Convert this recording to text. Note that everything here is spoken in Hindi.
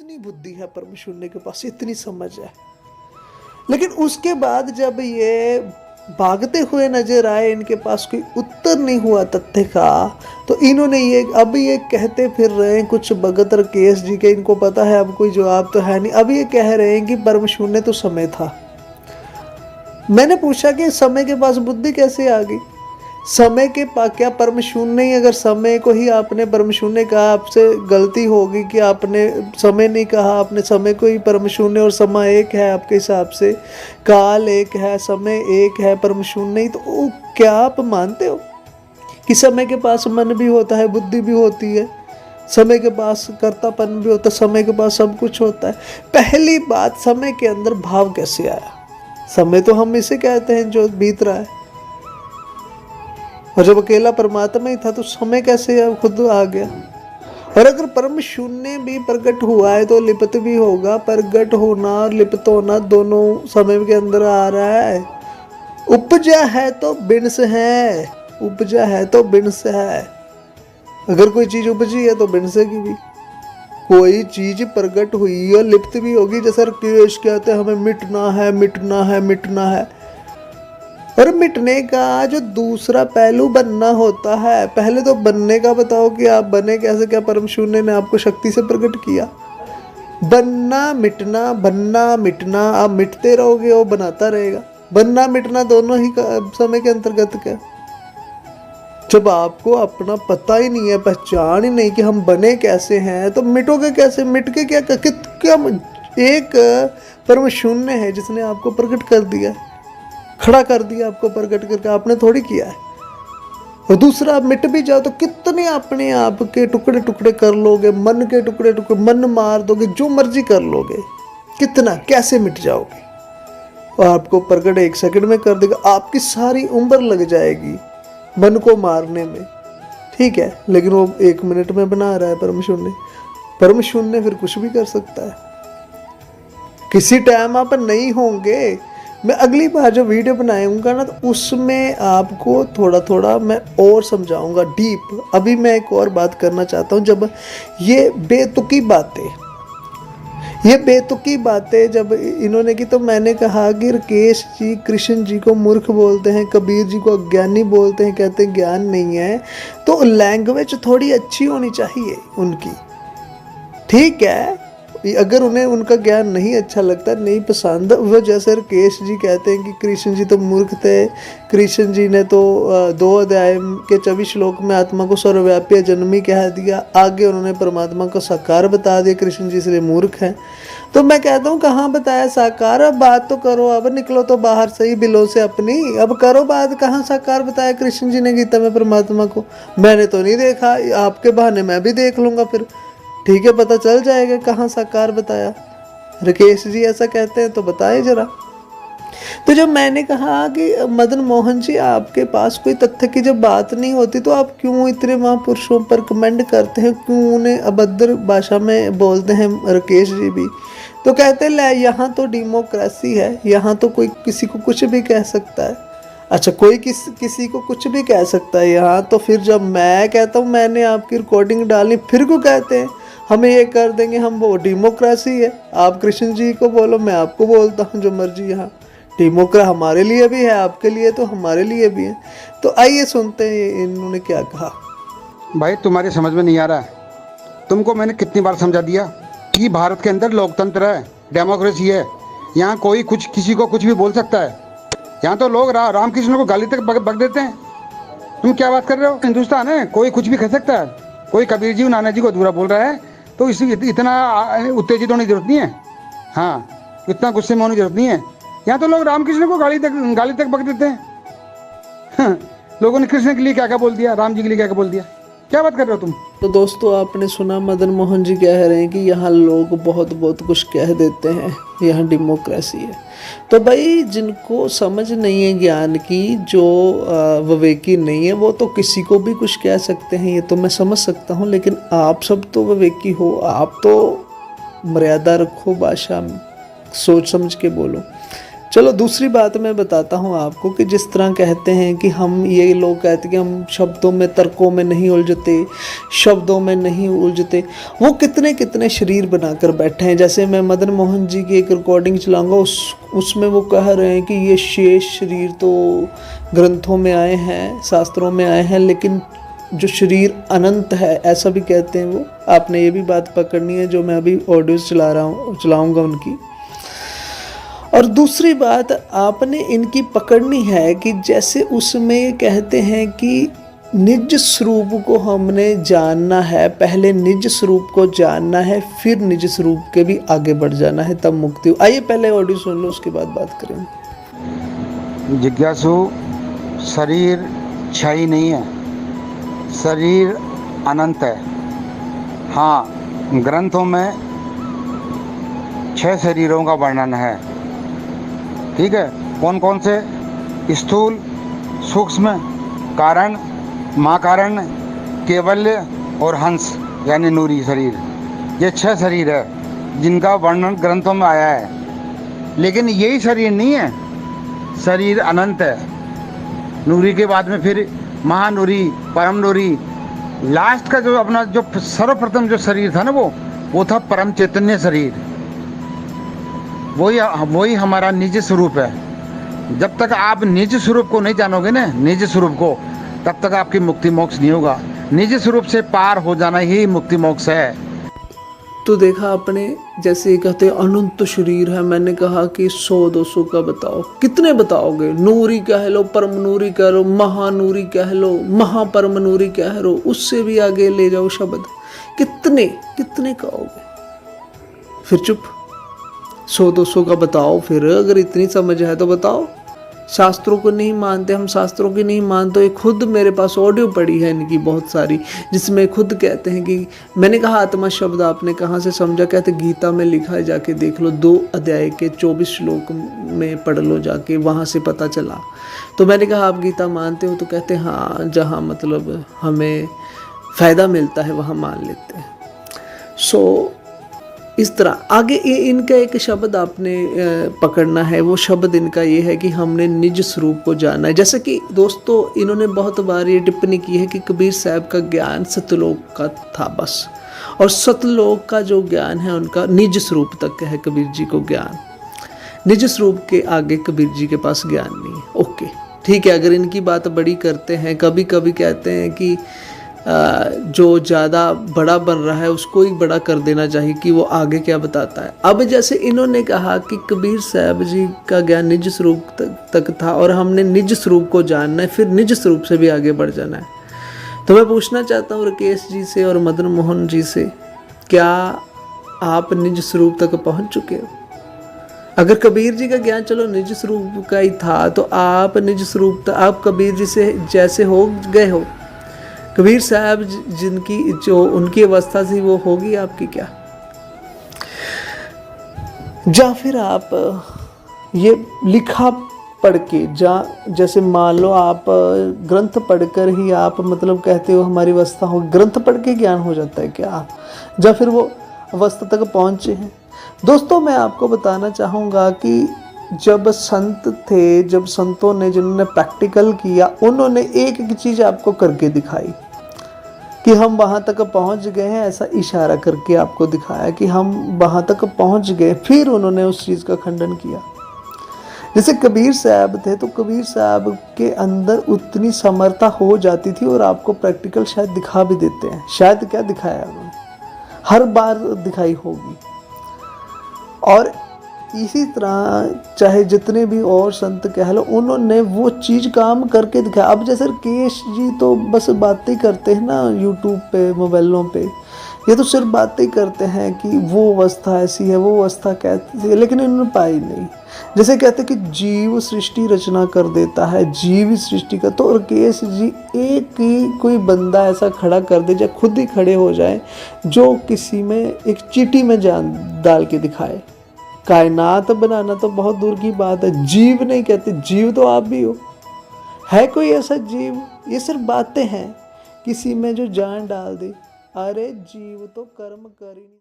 इतनी बुद्धि है परम शून्य के पास, इतनी समझ है। लेकिन उसके बाद जब ये भागते हुए नजर आए, इनके पास कोई उत्तर नहीं हुआ तथ्य का, तो इन्होंने ये कहते फिर रहे हैं कुछ भगत राकेश जी के, इनको पता है अब कोई जवाब तो है नहीं। अब ये कह रहे हैं कि परम शून्य तो समय था। मैंने पूछा कि समय के पास बुद्धि कैसे आ गई? समय के पास क्या परम शून्य ही? अगर समय को ही आपने परम शून्य कहा, आपसे गलती होगी कि आपने समय नहीं कहा, आपने समय को ही परम शून्य, और समय एक है आपके हिसाब से, काल एक है, समय एक है, परम शून्य ही। तो क्या आप मानते हो कि समय के पास मन भी होता है, बुद्धि भी होती है, समय के पास कर्तापन भी होता है, समय के पास सब कुछ होता है? पहली बात, समय के अंदर भाव कैसे आया? समय तो हम इसे कहते हैं जो बीत रहा है, और जब अकेला परमात्मा ही था तो समय कैसे खुद आ गया? और अगर परम शून्य भी प्रकट हुआ है तो लिप्त भी होगा। प्रकट होना और लिप्त होना दोनों समय के अंदर आ रहा है। उपजा है तो बिनस है, उपजा है तो बिनस है। अगर कोई चीज उपजी है तो बिनसेगी भी। कोई चीज प्रकट हुई और लिप्त भी होगी। जैसे राकेश कहते हैं हमें मिटना है, मिटना है, मिटना है। और मिटने का जो दूसरा पहलू बनना होता है, पहले तो बनने का बताओ कि आप बने कैसे? क्या परम शून्य ने आपको शक्ति से प्रकट किया? बनना मिटना, बनना मिटना, आप मिटते रहोगे वो बनाता रहेगा। बनना मिटना दोनों ही समय के अंतर्गत क्या? जब आपको अपना पता ही नहीं है, पहचान ही नहीं कि हम बने कैसे हैं, तो मिटोगे कैसे? मिट के क्या एक परम शून्य है जिसने आपको प्रकट कर दिया, खड़ा कर दिया आपको प्रकट करके, आपने थोड़ी किया है। और दूसरा, आप मिट भी जाओ तो कितने अपने आप के टुकड़े टुकड़े कर लोगे, मन के टुकड़े टुकड़े, मन मार दोगे, जो मर्जी कर लोगे, कितना कैसे मिट जाओगे? और आपको प्रकट 1 सेकंड में कर देगा। आपकी सारी उम्र लग जाएगी मन को मारने में, ठीक है, लेकिन वो 1 मिनट में बना रहा है परम शून्य। परम शून्य फिर कुछ भी कर सकता है। किसी टाइम आप नहीं होंगे, मैं अगली बार जो वीडियो बनाऊंगा ना, तो उसमें आपको थोड़ा थोड़ा मैं और समझाऊंगा डीप। अभी मैं एक और बात करना चाहता हूँ। जब ये बेतुकी बातें जब इन्होंने की, तो मैंने कहा कि राकेश जी कृष्ण जी को मूर्ख बोलते हैं, कबीर जी को अज्ञानी बोलते हैं, कहते हैं ज्ञान नहीं है। तो लैंग्वेज थोड़ी अच्छी होनी चाहिए उनकी, ठीक है। अगर उन्हें उनका ज्ञान नहीं अच्छा लगता, नहीं पसंद, वो जैसे राकेश जी कहते हैं कि कृष्ण जी तो मूर्ख थे, कृष्ण जी ने तो 2 अध्याय के 24 श्लोक में आत्मा को सर्वव्यापी जन्मी कह दिया, आगे उन्होंने परमात्मा को साकार बता दिया, कृष्ण जी इसलिए मूर्ख हैं। तो मैं कहता हूँ कहाँ बताया साकार? अब बात तो करो, अब निकलो तो बाहर सही बिलों से अपनी, अब करो बात। कहाँ साकार बताया कृष्ण जी ने गीता में परमात्मा को? मैंने तो नहीं देखा, आपके बहाने मैं भी देख लूँगा फिर, ठीक है, पता चल जाएगा कहाँ साकार बताया। राकेश जी ऐसा कहते हैं तो बताए जरा। तो जब मैंने कहा कि मदन मोहन जी आपके पास कोई तथ्य की जब बात नहीं होती, तो आप क्यों इतने महापुरुषों पर कमेंट करते हैं, क्यों उन्हें अभद्र भाषा में बोलते हैं? राकेश जी भी तो कहते हैं यहाँ तो डेमोक्रेसी है, यहाँ तो कोई किसी को कुछ भी कह सकता है। अच्छा, कोई किसी को कुछ भी कह सकता है यहाँ? तो फिर जब मैं कहता हूँ मैंने आपकी रिकॉर्डिंग डाली, फिर को कहते हैं हमें ये कर देंगे, हम वो डेमोक्रेसी है। आप कृष्ण जी को बोलो, मैं आपको बोलता हूँ, जो मर्जी। यहाँ डेमोक्रेसी हमारे लिए भी है, आपके लिए तो हमारे लिए भी है। तो आइए सुनते हैं इन्होंने क्या कहा। भाई तुम्हारी समझ में नहीं आ रहा है। तुमको मैंने कितनी बार समझा दिया कि भारत के अंदर लोकतंत्र है, डेमोक्रेसी है, यहाँ कोई कुछ किसी को कुछ भी बोल सकता है। यहाँ तो लोग रामकृष्ण को गाली तक बक देते हैं। तुम क्या बात कर रहे हो? हिंदुस्तान है, कोई कुछ भी कह सकता है। कोई कबीर जी नाना जी को अधूरा बोल रहा है तो इतना उत्तेजित होने की जरूरत नहीं है। हाँ, इतना गुस्से में होने की जरूरत नहीं है। यहाँ तो लोग रामकृष्ण को गाली तक बक देते हैं। हाँ, लोगों ने कृष्ण के लिए क्या क्या बोल दिया, राम जी के लिए क्या क्या बोल दिया। क्या बात कर रहे हो तुम? तो दोस्तों, आपने सुना मदन मोहन जी कह रहे हैं कि यहाँ लोग बहुत कुछ कह देते हैं, यहाँ डेमोक्रेसी है। तो भाई, जिनको समझ नहीं है ज्ञान की, जो विवेकी नहीं है, वो तो किसी को भी कुछ कह सकते हैं, ये तो मैं समझ सकता हूँ। लेकिन आप सब तो विवेकी हो, आप तो मर्यादा रखो, भाषा सोच समझ के बोलो, चलो दूसरी बात मैं बताता हूँ आपको कि जिस तरह कहते हैं कि हम, ये लोग कहते हैं कि हम शब्दों में, तर्कों में नहीं उलझते, शब्दों में नहीं उलझते, वो कितने कितने शरीर बनाकर बैठे हैं। जैसे मैं मदन मोहन जी की एक रिकॉर्डिंग चलाऊंगा, उसमें वो कह रहे हैं कि ये शेष शरीर तो ग्रंथों में आए हैं, शास्त्रों में आए हैं, लेकिन जो शरीर अनंत है, ऐसा भी कहते हैं वो। आपने ये भी बात पकड़नी है, जो मैं अभी ऑडियोज चलाऊंगा उनकी। और दूसरी बात आपने इनकी पकड़नी है कि जैसे उसमें कहते हैं कि निज स्वरूप को हमने जानना है, पहले निज स्वरूप को जानना है, फिर निज स्वरूप के भी आगे बढ़ जाना है, तब मुक्ति हो। आइए पहले ऑडियो सुन लो, उसके बाद बात करेंगे। जिज्ञासु, शरीर क्षय नहीं है, शरीर अनंत है। हाँ, ग्रंथों में 6 शरीरों का वर्णन है, ठीक है। कौन कौन से? स्थूल, सूक्ष्म, कारण, महाकारण, केवल्य और हंस यानी नूरी शरीर। ये 6 शरीर है जिनका वर्णन ग्रंथों में आया है। लेकिन यही शरीर नहीं है, शरीर अनंत है। नूरी के बाद में फिर महानूरी, परम नूरी, लास्ट का जो अपना जो सर्वप्रथम जो शरीर था ना, वो था परम चैतन्य शरीर। वही हमारा निज स्वरूप है। जब तक आप निज स्वरूप को नहीं जानोगे ना, निज स्वरूप को, तब तक आपकी मुक्ति मोक्ष नहीं होगा। निज स्वरूप से पार हो जाना ही मुक्ति मोक्ष है। तो देखा आपने, जैसे कहते हैं अनंत शरीर है, मैंने कहा कि 100-200 का बताओ, कितने बताओगे? नूरी कह लो, परम नूरी कह लो, महानूरी कह लो, महापरम नूरी कह लो, उससे भी आगे ले जाओ शब्द, कितने कितने कहोगे? फिर चुप। 100-200 का बताओ फिर, अगर इतनी समझ है तो बताओ। शास्त्रों को नहीं मानते, हम शास्त्रों की नहीं मानते। ये खुद मेरे पास ऑडियो पड़ी है इनकी बहुत सारी, जिसमें खुद कहते हैं कि मैंने कहा आत्मा शब्द आपने कहाँ से समझा? कहते गीता में लिखा है, जाके देख लो, 2 अध्याय के 24 श्लोक में पढ़ लो जाके, वहाँ से पता चला। तो मैंने कहा आप गीता मानते हो? तो कहते हाँ, जहाँ मतलब हमें फ़ायदा मिलता है वहाँ मान लेते हैं। सो इस तरह आगे ये इनका एक शब्द आपने पकड़ना है। वो शब्द इनका ये है कि हमने निज स्वरूप को जानना है। जैसे कि दोस्तों, इन्होंने बहुत बार ये टिप्पणी की है कि कबीर साहब का ज्ञान सतलोक का था बस, और सतलोक का जो ज्ञान है उनका निज स्वरूप तक है। कबीर जी को ज्ञान निज स्वरूप के आगे कबीर जी के पास ज्ञान नहीं है। ओके, ठीक है, अगर इनकी बात बड़ी करते हैं, कभी कभी कहते हैं कि जो ज़्यादा बड़ा बन रहा है उसको ही बड़ा कर देना चाहिए कि वो आगे क्या बताता है। अब जैसे इन्होंने कहा कि कबीर साहब जी का ज्ञान निज स्वरूप तक था और हमने निज स्वरूप को जानना है, फिर निज स्वरूप से भी आगे बढ़ जाना है। तो मैं पूछना चाहता हूँ राकेश जी से और मदन मोहन जी से, क्या आप निज स्वरूप तक पहुँच चुके हो? अगर कबीर जी का ज्ञान चलो निज स्वरूप का ही था, तो आप निज स्वरूप तक, आप कबीर जी से जैसे हो गए हो, कबीर साहब जिनकी जो उनकी अवस्था थी वो होगी आपकी क्या? या फिर आप ये लिखा पढ़ के, जैसे मान लो आप ग्रंथ पढ़कर ही आप मतलब कहते हो हमारी अवस्था हो, ग्रंथ पढ़ के ज्ञान हो जाता है क्या? या फिर वो अवस्था तक पहुँचे हैं? दोस्तों, मैं आपको बताना चाहूँगा कि जब संत थे, जब संतों ने जिन्होंने प्रैक्टिकल किया, उन्होंने एक एक चीज़ आपको करके दिखाई कि हम वहाँ तक पहुँच गए हैं, ऐसा इशारा करके आपको दिखाया कि हम वहाँ तक पहुँच गए, फिर उन्होंने उस चीज़ का खंडन किया। जैसे कबीर साहब थे, तो कबीर साहब के अंदर उतनी समर्था हो जाती थी और आपको प्रैक्टिकल शायद दिखा भी देते हैं। शायद क्या दिखाया उन्होंने, हर बार दिखाई होगी। और इसी तरह चाहे जितने भी और संत कह लो, उन्होंने वो चीज़ काम करके दिखाया। अब जैसे राकेश जी तो बस बातें करते हैं ना यूट्यूब पे, मोबाइलों पे, ये तो सिर्फ बातें करते हैं कि वो अवस्था ऐसी है, वो अवस्था कैसी है, लेकिन इन्होंने पाई नहीं। जैसे कहते कि जीव सृष्टि रचना कर देता है, जीव सृष्टि का, तो राकेश जी एक ही कोई बंदा ऐसा खड़ा कर दे, या खुद ही खड़े हो जाए, जो किसी में एक चीटी में जान डाल के दिखाए। कायनात बनाना तो बहुत दूर की बात है, जीव नहीं कहते, जीव तो आप भी हो। है कोई ऐसा जीव? ये सिर्फ बातें हैं, किसी में जो जान डाल दे। अरे जीव तो कर्म कर ही नहीं।